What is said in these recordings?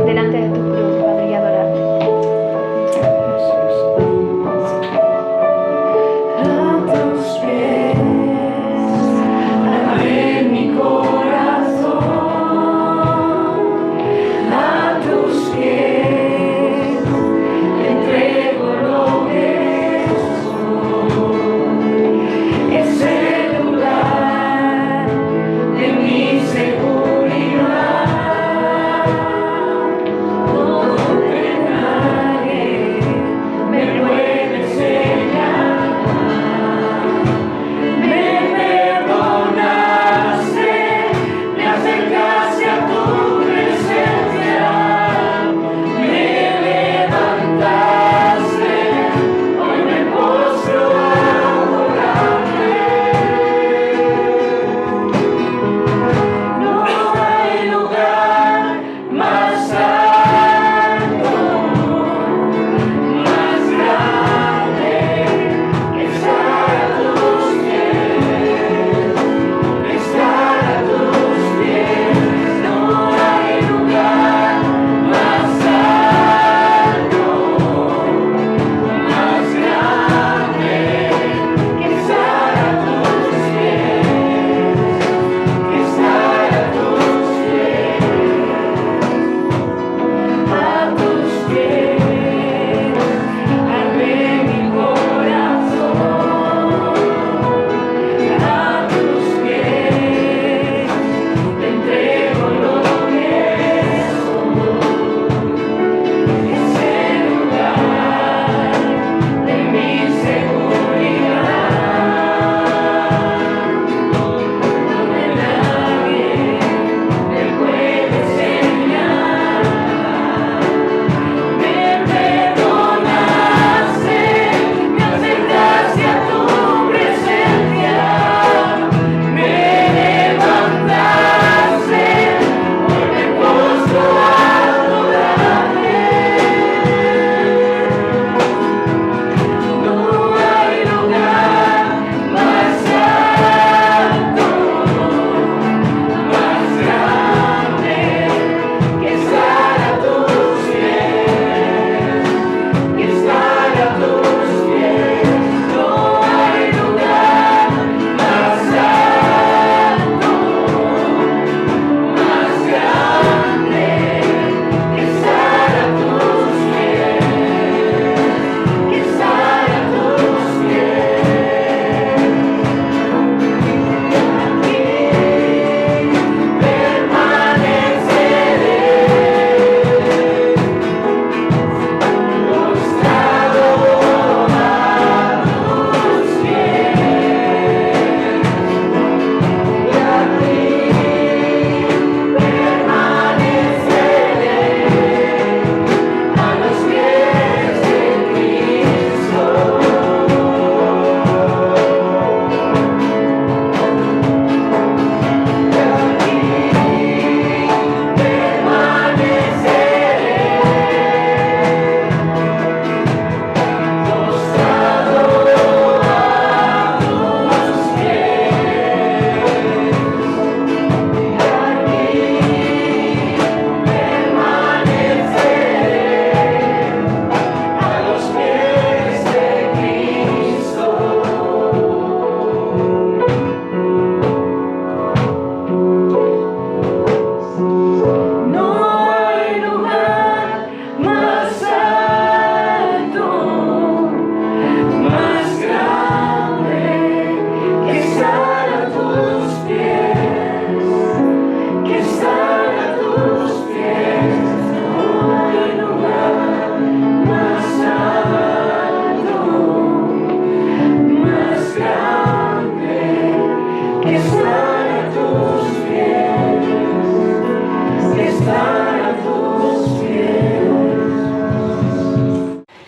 delante de tu cruz, Padre, y adorarte. A tus pies, abre mi corazón. A tus pies, entrego lo que soy. Es el lugar de mi seguridad.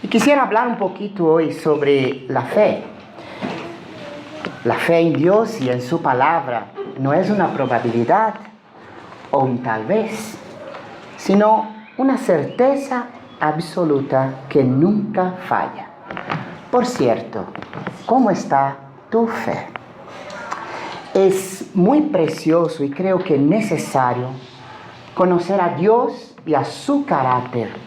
Y quisiera hablar un poquito hoy sobre la fe. La fe en Dios y en su palabra no es una probabilidad o un tal vez, sino una certeza absoluta que nunca falla. Por cierto, ¿cómo está tu fe? Es muy precioso y creo que necesario conocer a Dios y a su carácter.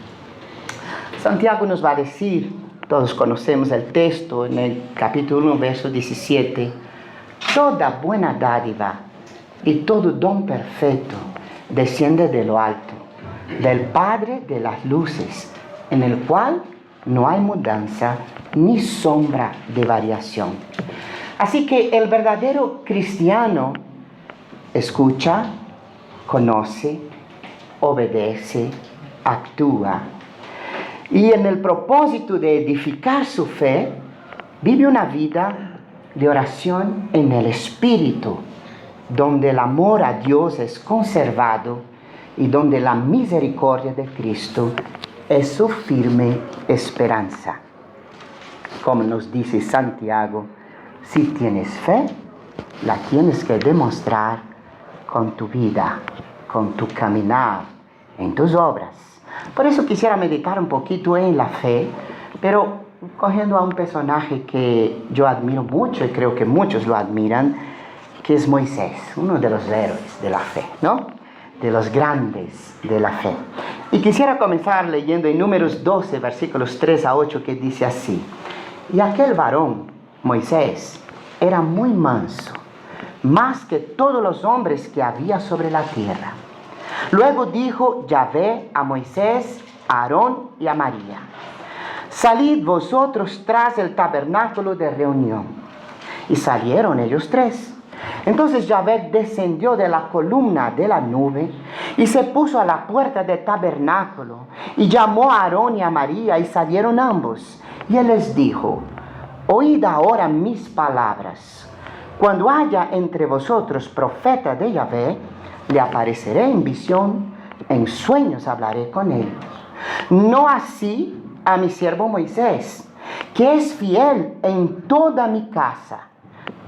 Santiago nos va a decir, todos conocemos el texto en el capítulo 1, verso 17, toda buena dádiva y todo don perfecto desciende de lo alto, del Padre de las luces, en el cual no hay mudanza ni sombra de variación. Así que el verdadero cristiano escucha, conoce, obedece, actúa. Y en el propósito de edificar su fe, vive una vida de oración en el Espíritu, donde el amor a Dios es conservado y donde la misericordia de Cristo es su firme esperanza. Como nos dice Santiago, si tienes fe, la tienes que demostrar con tu vida, con tu caminar, en tus obras. Por eso quisiera meditar un poquito en la fe, pero cogiendo a un personaje que yo admiro mucho y creo que muchos lo admiran, que es Moisés, uno de los héroes de la fe, ¿no? De los grandes de la fe. Y quisiera comenzar leyendo en Números 12, versículos 3 a 8, que dice así: y aquel varón, Moisés, era muy manso, más que todos los hombres que había sobre la tierra. Luego dijo Yahvé a Moisés, a Aarón y a María: salid vosotros tras el tabernáculo de reunión. Y salieron ellos tres. Entonces Yahvé descendió de la columna de la nube y se puso a la puerta del tabernáculo y llamó a Aarón y a María, y salieron ambos. Y él les dijo: oíd ahora mis palabras. Cuando haya entre vosotros profeta de Yahvé, le apareceré en visión, en sueños hablaré con él. No así a mi siervo Moisés, que es fiel en toda mi casa.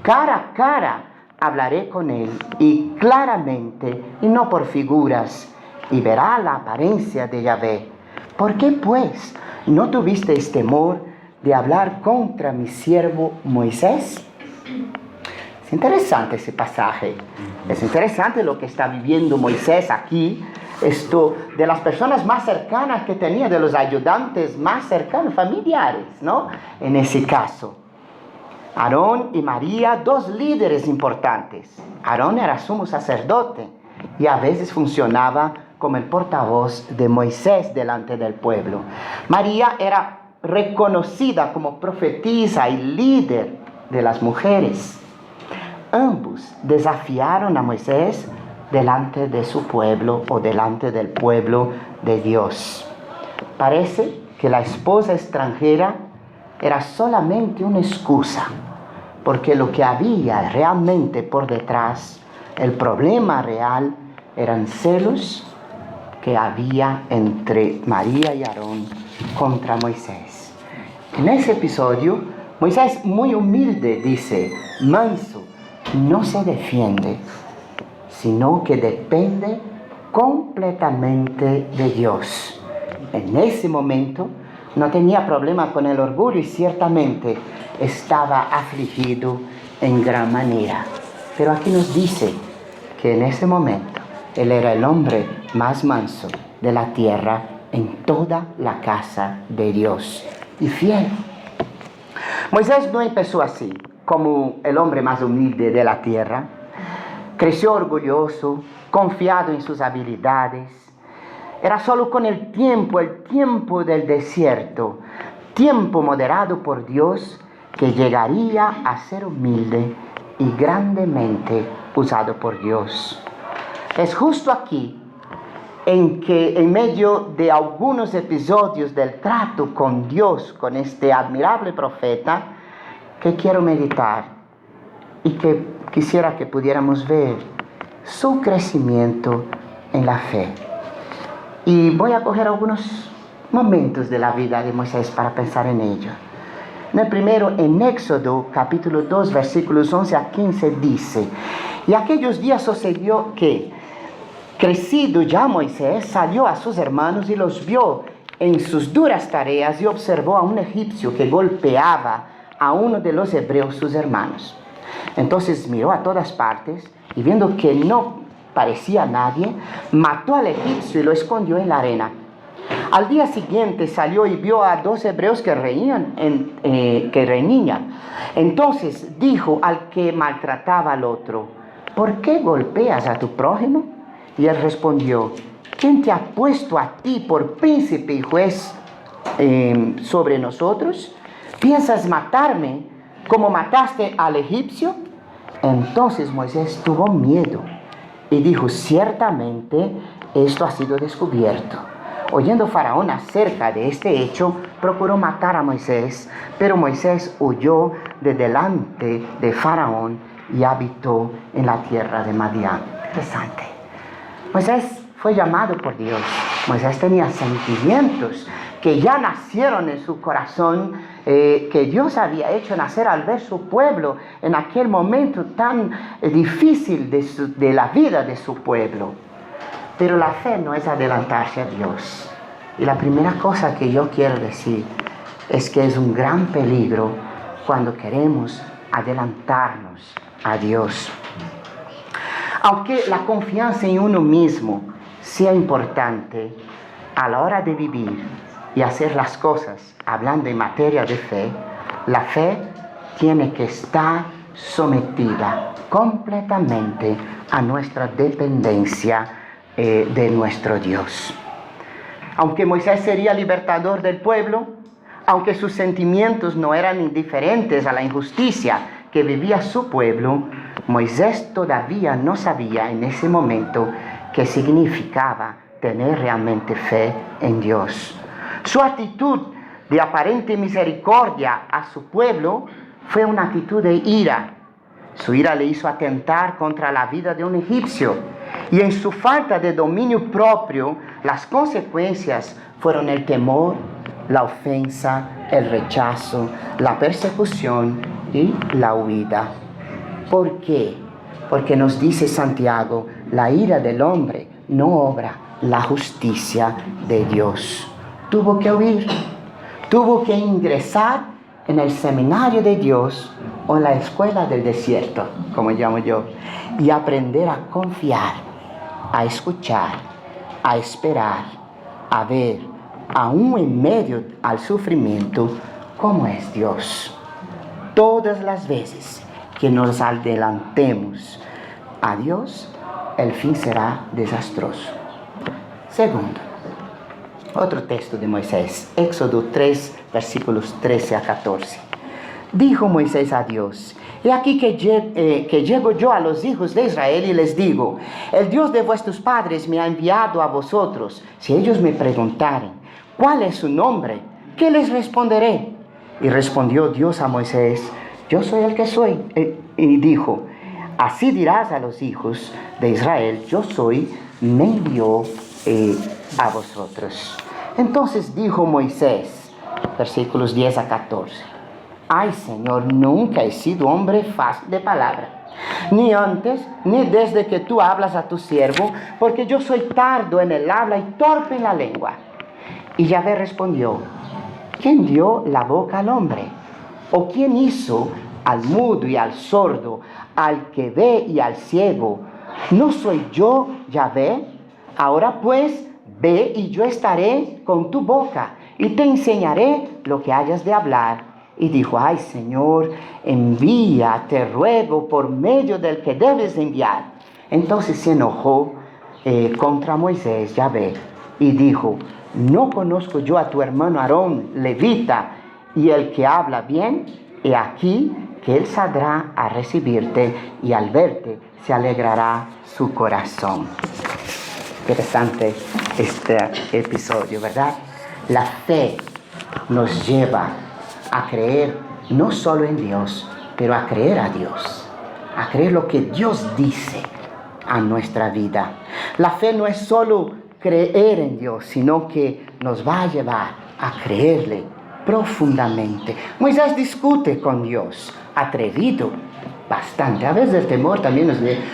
Cara a cara hablaré con él, y claramente, y no por figuras, y verá la apariencia de Yahvé. ¿Por qué pues no tuvisteis temor de hablar contra mi siervo Moisés? Es interesante ese pasaje. Es interesante lo que está viviendo Moisés aquí. Esto de las personas más cercanas que tenía, de los ayudantes más cercanos, familiares, ¿no? En ese caso, Aarón y María, dos líderes importantes. Aarón era sumo sacerdote y a veces funcionaba como el portavoz de Moisés delante del pueblo. María era reconocida como profetisa y líder de las mujeres. Ambos desafiaron a Moisés delante de su pueblo o delante del pueblo de Dios. Parece que la esposa extranjera era solamente una excusa, porque lo que había realmente por detrás, el problema real, eran celos que había entre María y Aarón contra Moisés. En ese episodio, Moisés, muy humilde, dice, manso, no se defiende, sino que depende completamente de Dios. En ese momento no tenía problema con el orgullo y ciertamente estaba afligido en gran manera. Pero aquí nos dice que en ese momento él era el hombre más manso de la tierra en toda la casa de Dios y fiel. Moisés no empezó así, como el hombre más humilde de la tierra. Creció orgulloso, confiado en sus habilidades. Era solo con el tiempo del desierto, tiempo moderado por Dios, que llegaría a ser humilde y grandemente usado por Dios. Es justo aquí en que, en medio de algunos episodios del trato con Dios, con este admirable profeta, que quiero meditar y que quisiera que pudiéramos ver su crecimiento en la fe. Y voy a coger algunos momentos de la vida de Moisés para pensar en ello. En el primero, en Éxodo capítulo 2, versículos 11 a 15, dice: y aquellos días sucedió que, crecido ya Moisés, salió a sus hermanos y los vio en sus duras tareas y observó a un egipcio que golpeaba a uno de los hebreos, sus hermanos. Entonces miró a todas partes y viendo que no parecía nadie, mató al egipcio y lo escondió en la arena. Al día siguiente salió y vio a 2 hebreos que reñían. Entonces dijo al que maltrataba al otro: ¿por qué golpeas a tu prójimo? Y él respondió: ¿quién te ha puesto a ti por príncipe y juez sobre nosotros? ¿Piensas matarme como mataste al egipcio? Entonces Moisés tuvo miedo y dijo: ciertamente esto ha sido descubierto. Oyendo Faraón acerca de este hecho, procuró matar a Moisés, pero Moisés huyó de delante de Faraón y habitó en la tierra de Madián. Interesante. Moisés fue llamado por Dios. Moisés tenía sentimientos que ya nacieron en su corazón, que Dios había hecho nacer al ver su pueblo en aquel momento tan difícil de la vida de su pueblo. Pero la fe no es adelantarse a Dios. Y la primera cosa que yo quiero decir es que es un gran peligro cuando queremos adelantarnos a Dios. Aunque la confianza en uno mismo sea importante, a la hora de vivir y hacer las cosas, hablando en materia de fe, la fe tiene que estar sometida completamente a nuestra dependencia de nuestro Dios. Aunque Moisés sería libertador del pueblo, aunque sus sentimientos no eran indiferentes a la injusticia que vivía su pueblo, Moisés todavía no sabía en ese momento qué significaba tener realmente fe en Dios. Su actitud de aparente misericordia a su pueblo fue una actitud de ira. Su ira le hizo atentar contra la vida de un egipcio, y en su falta de dominio propio, las consecuencias fueron el temor, la ofensa, el rechazo, la persecución y la huida. ¿Por qué? Porque nos dice Santiago: la ira del hombre no obra la justicia de Dios. Tuvo que huir, tuvo que ingresar en el seminario de Dios o en la escuela del desierto, como llamo yo, y aprender a confiar, a escuchar, a esperar, a ver, aún en medio al sufrimiento, cómo es Dios. Todas las veces que nos adelantemos a Dios, el fin será desastroso. Segundo, otro texto de Moisés, Éxodo 3, versículos 13 a 14. Dijo Moisés a Dios: he aquí que llego yo a los hijos de Israel y les digo: el Dios de vuestros padres me ha enviado a vosotros. Si ellos me preguntaren: ¿cuál es su nombre?, ¿qué les responderé? Y respondió Dios a Moisés: yo soy el que soy. Y dijo: así dirás a los hijos de Israel: yo soy, me envió a vosotros. Entonces dijo Moisés, versículos 10 a 14: ay, Señor, nunca he sido hombre fácil de palabra, ni antes, ni desde que tú hablas a tu siervo, porque yo soy tardo en el habla y torpe en la lengua. Y Yahvé respondió: ¿quién dio la boca al hombre? ¿O quién hizo al mudo y al sordo, al que ve y al ciego? ¿No soy yo, Yahvé? Ahora pues, ve y yo estaré con tu boca y te enseñaré lo que hayas de hablar. Y dijo: ay, Señor, envía, te ruego, por medio del que debes enviar. Entonces se enojó contra Moisés, Yahvé, y dijo: ¿no conozco yo a tu hermano Aarón, levita, y el que habla bien? He aquí que él saldrá a recibirte, y al verte se alegrará su corazón. Interesante este episodio, ¿verdad? La fe nos lleva a creer no solo en Dios, pero a creer a Dios, a creer lo que Dios dice a nuestra vida. La fe no es solo creer en Dios, sino que nos va a llevar a creerle profundamente. Moisés discute con Dios, atrevido, bastante. A veces el temor también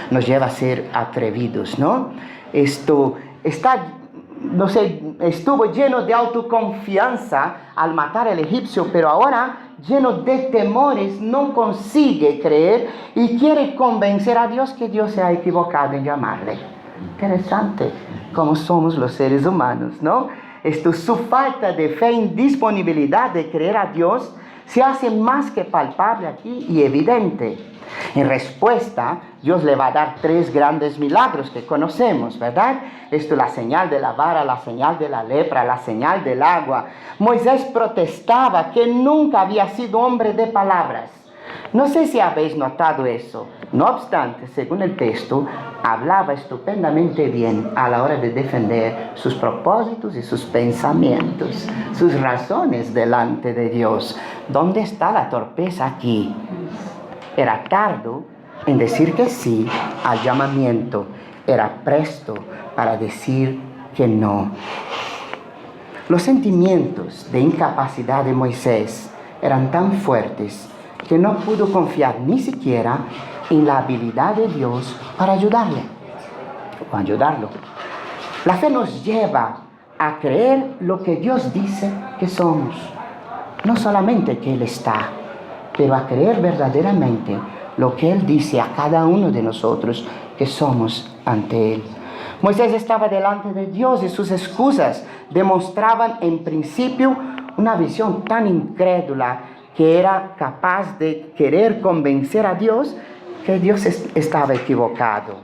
nos lleva a ser atrevidos, ¿no? Estuvo lleno de autoconfianza al matar al egipcio, pero ahora lleno de temores, no consigue creer y quiere convencer a Dios que Dios se ha equivocado en llamarle. Interesante cómo somos los seres humanos, ¿no? Su falta de fe, indisponibilidad de creer a Dios se hace más que palpable aquí y evidente. En respuesta, Dios le va a dar 3 grandes milagros que conocemos, ¿verdad? La señal de la vara, la señal de la lepra, la señal del agua. Moisés protestaba que nunca había sido hombre de palabras. No sé si habéis notado eso. No obstante, según el texto, hablaba estupendamente bien a la hora de defender sus propósitos y sus pensamientos, sus razones delante de Dios. ¿Dónde está la torpeza aquí? Era tardo en decir que sí al llamamiento. Era presto para decir que no. Los sentimientos de incapacidad de Moisés eran tan fuertes que no pudo confiar ni siquiera en la habilidad de Dios para ayudarlo. La fe nos lleva a creer lo que Dios dice que somos. No solamente que Él está, pero a creer verdaderamente lo que Él dice a cada uno de nosotros que somos ante Él. Moisés estaba delante de Dios y sus excusas demostraban en principio una visión tan incrédula que era capaz de querer convencer a Dios que Dios estaba equivocado.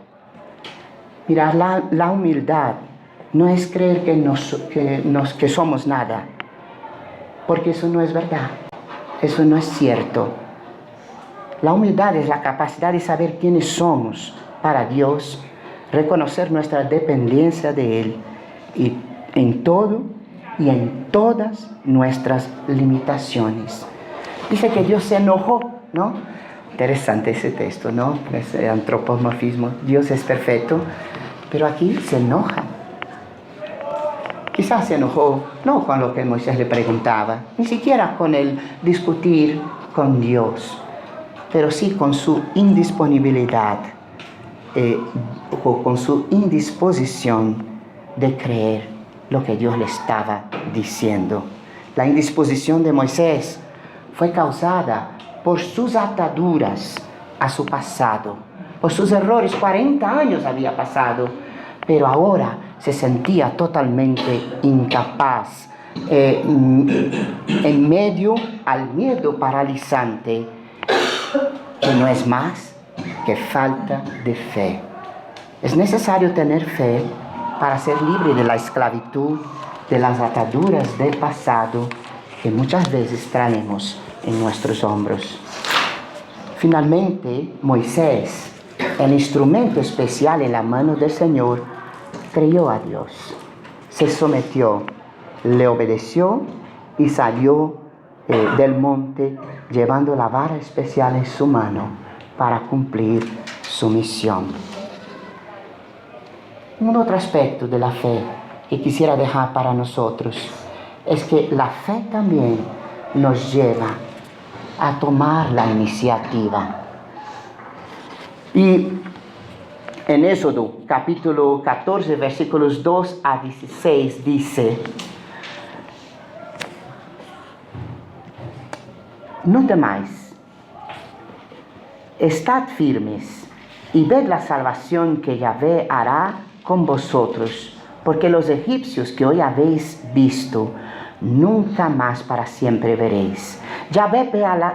Mira, la humildad no es creer que somos nada, porque eso no es verdad, eso no es cierto. La humildad es la capacidad de saber quiénes somos para Dios, reconocer nuestra dependencia de Él y en todo y en todas nuestras limitaciones. Dice que Dios se enojó, ¿no? Interesante ese texto, ¿no? Ese antropomorfismo. Dios es perfecto, pero aquí se enoja. Quizás se enojó no con lo que Moisés le preguntaba, ni siquiera con el discutir con Dios, pero sí con su indisponibilidad o con su indisposición de creer lo que Dios le estaba diciendo. La indisposición de Moisés fue causada por sus ataduras a su pasado, por sus errores. 40 años había pasado, pero ahora se sentía totalmente incapaz, en medio al miedo paralizante, que no es más que falta de fe. Es necesario tener fe para ser libre de la esclavitud, de las ataduras del pasado que muchas veces traemos en nuestros hombros. Finalmente, Moisés, el instrumento especial en la mano del Señor, creyó a Dios, se sometió, le obedeció y salió del monte llevando la vara especial en su mano para cumplir su misión. Un otro aspecto de la fe que quisiera dejar para nosotros es que la fe también nos lleva a tomar la iniciativa. Y en Éxodo capítulo 14 versículos 2 a 16 dice: no temáis, estad firmes y ved la salvación que Yahvé hará con vosotros, porque los egipcios que hoy habéis visto, nunca más para siempre veréis. Yahvé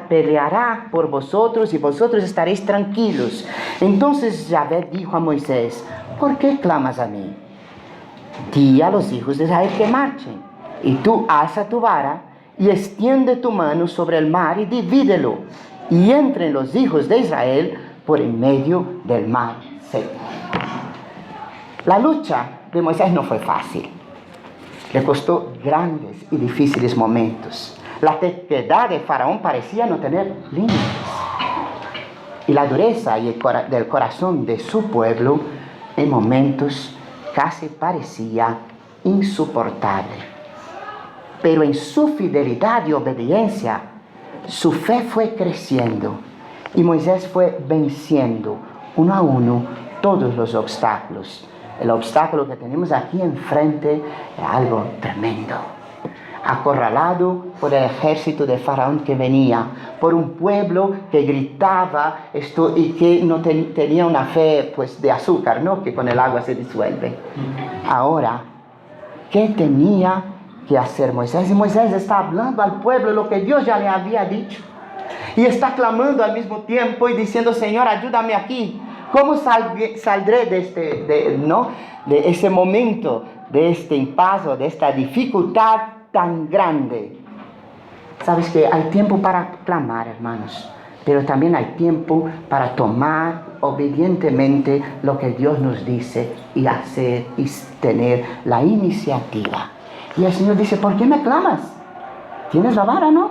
peleará por vosotros y vosotros estaréis tranquilos. Entonces Yahvé dijo a Moisés: ¿por qué clamas a mí? Di a los hijos de Israel que marchen, y tú alza tu vara y extiende tu mano sobre el mar y divídelo, y entren los hijos de Israel por en medio del mar seco. La lucha de Moisés no fue fácil. Le costó grandes y difíciles momentos. La terquedad de Faraón parecía no tener límites. Y la dureza del corazón de su pueblo en momentos casi parecía insoportable. Pero en su fidelidad y obediencia, su fe fue creciendo y Moisés fue venciendo uno a uno todos los obstáculos. El obstáculo que tenemos aquí enfrente es algo tremendo. Acorralado por el ejército de Faraón que venía, por un pueblo que gritaba esto y que no tenía una fe pues de azúcar, ¿no? Que con el agua se disuelve. Ahora, ¿qué tenía que hacer Moisés? Y Moisés está hablando al pueblo lo que Dios ya le había dicho. Y está clamando al mismo tiempo y diciendo, Señor, ayúdame aquí. ¿Cómo saldré de ese momento, de este impasse, de esta dificultad tan grande? Sabes que hay tiempo para clamar, hermanos, pero también hay tiempo para tomar obedientemente lo que Dios nos dice y hacer y tener la iniciativa. Y el Señor dice, ¿por qué me clamas? ¿Tienes la vara, no?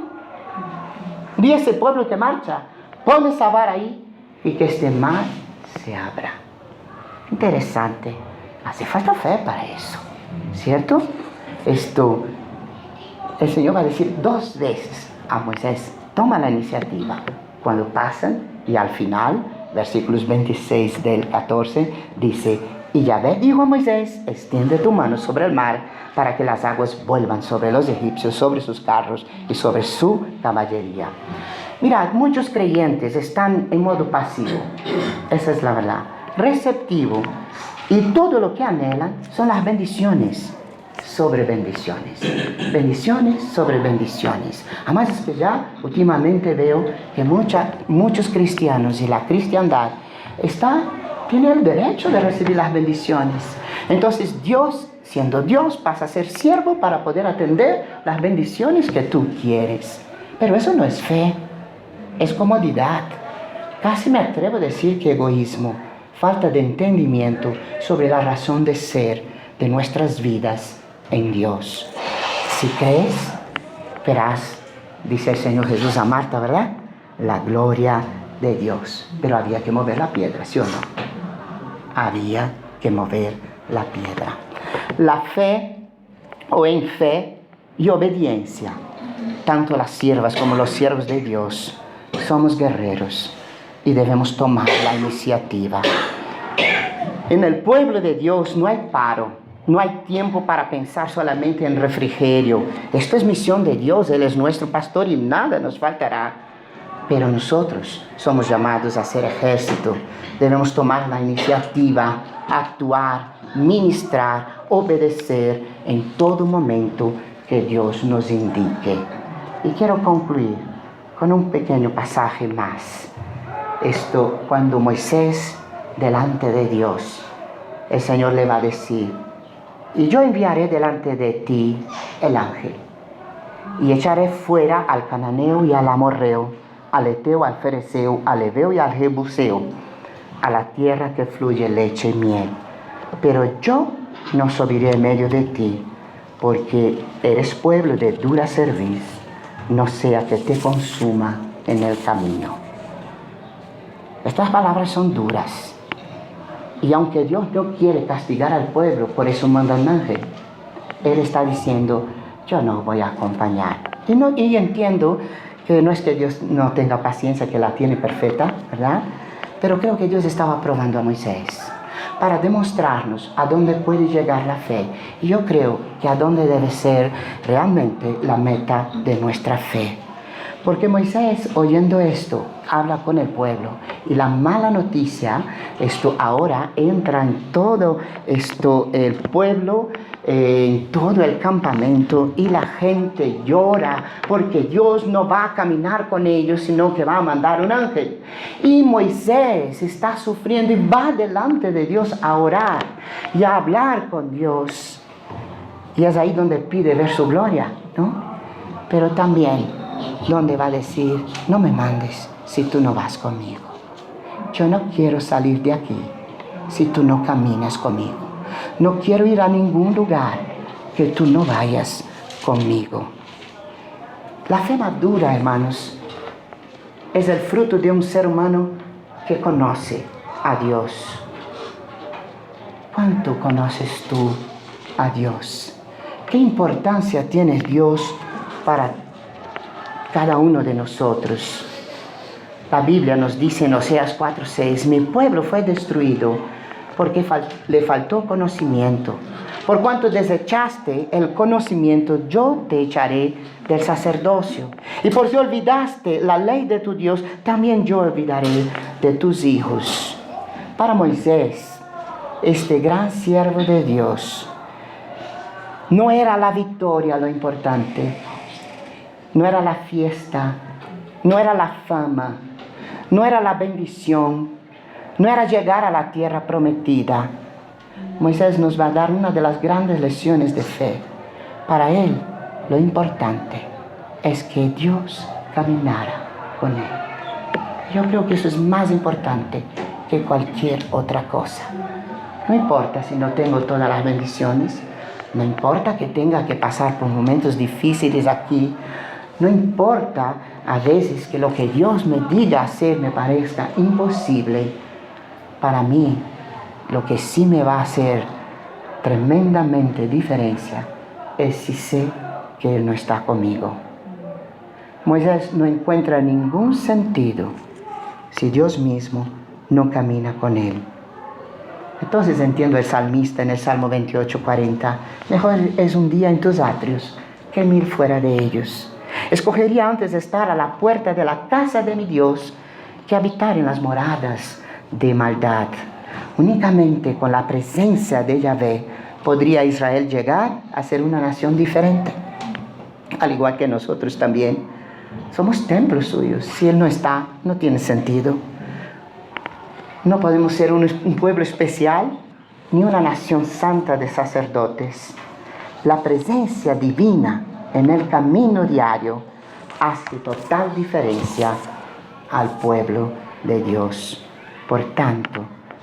Di a ese pueblo que marcha, pon esa vara ahí y que este mar se abra. Interesante. Hace falta fe para eso, ¿cierto? El Señor va a decir 2 veces a Moisés, toma la iniciativa. Cuando pasan, y al final, versículos 26 del 14, dice, y Yahvé dijo a Moisés, extiende tu mano sobre el mar, para que las aguas vuelvan sobre los egipcios, sobre sus carros y sobre su caballería. Mirad, muchos creyentes están en modo pasivo, esa es la verdad, receptivo, y todo lo que anhelan son las bendiciones sobre bendiciones, bendiciones sobre bendiciones. Además es que ya últimamente veo que muchos cristianos y la cristiandad tiene el derecho de recibir las bendiciones. Entonces Dios, siendo Dios, pasa a ser siervo para poder atender las bendiciones que tú quieres. Pero eso no es fe, es comodidad. Casi me atrevo a decir que egoísmo, falta de entendimiento sobre la razón de ser de nuestras vidas en Dios. Si crees, verás, dice el Señor Jesús a Marta, ¿verdad? La gloria de Dios. Pero había que mover la piedra, ¿sí o no? Había que mover la piedra. La fe, o en fe y obediencia, tanto las siervas como los siervos de Dios, somos guerreros y debemos tomar la iniciativa. En el pueblo de Dios no hay paro, no hay tiempo para pensar solamente en refrigerio. Esto es misión de Dios, Él es nuestro pastor y nada nos faltará. Pero nosotros somos llamados a ser ejército. Debemos tomar la iniciativa, actuar, ministrar, obedecer en todo momento que Dios nos indique. Y quiero concluir con un pequeño pasaje más. Cuando Moisés delante de Dios, el Señor le va a decir, y yo enviaré delante de ti el ángel, y echaré fuera al cananeo y al amorreo, al eteo, al fereceo, al heveo y al jebuseo, a la tierra que fluye leche y miel. Pero yo no subiré en medio de ti, porque eres pueblo de dura cerviz, no sea que te consuma en el camino. Estas palabras son duras. Y aunque Dios no quiere castigar al pueblo, por eso manda un ángel, Él está diciendo, yo no voy a acompañar. Y entiendo que no es que Dios no tenga paciencia, que la tiene perfecta, ¿verdad? Pero creo que Dios estaba probando a Moisés para demostrarnos a dónde puede llegar la fe. Y yo creo que a dónde debe ser realmente la meta de nuestra fe. Porque Moisés, oyendo esto, habla con el pueblo. Y la mala noticia, ahora entra en todo el pueblo, en todo el campamento, y la gente llora porque Dios no va a caminar con ellos, sino que va a mandar un ángel. Y Moisés está sufriendo y va delante de Dios a orar y a hablar con Dios. Y es ahí donde pide ver su gloria, ¿no? Pero también donde va a decir, no me mandes si tú no vas conmigo. Yo no quiero salir de aquí si tú no caminas conmigo. No quiero ir a ningún lugar que tú no vayas conmigo. La fe madura, hermanos, es el fruto de un ser humano que conoce a Dios. ¿cuánto conoces tú a Dios? ¿Qué importancia tiene Dios para cada uno de nosotros? La Biblia nos dice en Oseas 4:6, mi pueblo fue destruido porque le faltó conocimiento. Por cuanto desechaste el conocimiento, yo te echaré del sacerdocio. Y porque olvidaste la ley de tu Dios, también yo olvidaré de tus hijos. Para Moisés, este gran siervo de Dios, no era la victoria lo importante, no era la fiesta, no era la fama, no era la bendición, no era llegar a la tierra prometida. Moisés nos va a dar una de las grandes lecciones de fe. Para él, lo importante es que Dios caminara con él. Yo creo que eso es más importante que cualquier otra cosa. No importa si no tengo todas las bendiciones, no importa que tenga que pasar por momentos difíciles aquí, no importa a veces que lo que Dios me diga hacer me parezca imposible. Para mí, lo que sí me va a hacer tremendamente diferencia es si sé que Él no está conmigo. Moisés no encuentra ningún sentido si Dios mismo no camina con él. Entonces entiendo el salmista en el Salmo 28:40. Mejor es un día en tus atrios que 1000 fuera de ellos. Escogería antes estar a la puerta de la casa de mi Dios que habitar en las moradas de maldad. Únicamente con la presencia de Yahvé podría Israel llegar a ser una nación diferente. Al igual que nosotros también somos templos suyos. Si Él no está, no tiene sentido. No podemos ser un pueblo especial ni una nación santa de sacerdotes. La presencia divina en el camino diario hace total diferencia al pueblo de Dios. Por tanto,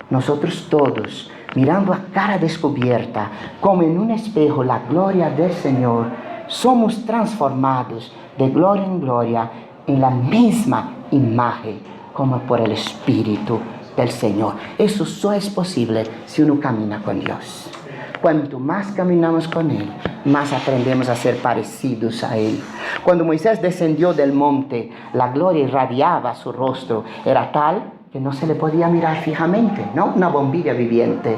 nosotros todos, mirando a cara descubierta, como en un espejo, la gloria del Señor, somos transformados de gloria en gloria en la misma imagen como por el Espíritu del Señor. Eso solo es posible si uno camina con Dios. Cuanto más caminamos con Él, más aprendemos a ser parecidos a Él. Cuando Moisés descendió del monte, la gloria irradiaba su rostro. Era tal que no se le podía mirar fijamente, ¿no? Una bombilla viviente.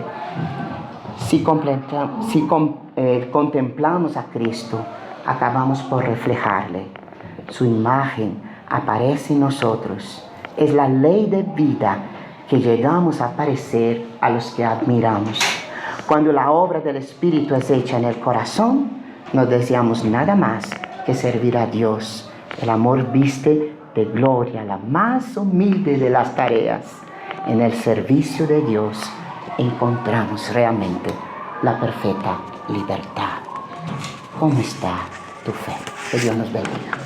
Si contemplamos a Cristo, acabamos por reflejarle. Su imagen aparece en nosotros. Es la ley de vida que llegamos a parecer a los que admiramos. Cuando la obra del Espíritu es hecha en el corazón, no deseamos nada más que servir a Dios. El amor viste de gloria la más humilde de las tareas. En el servicio de Dios encontramos realmente la perfecta libertad. ¿Cómo está tu fe? Que Dios nos bendiga.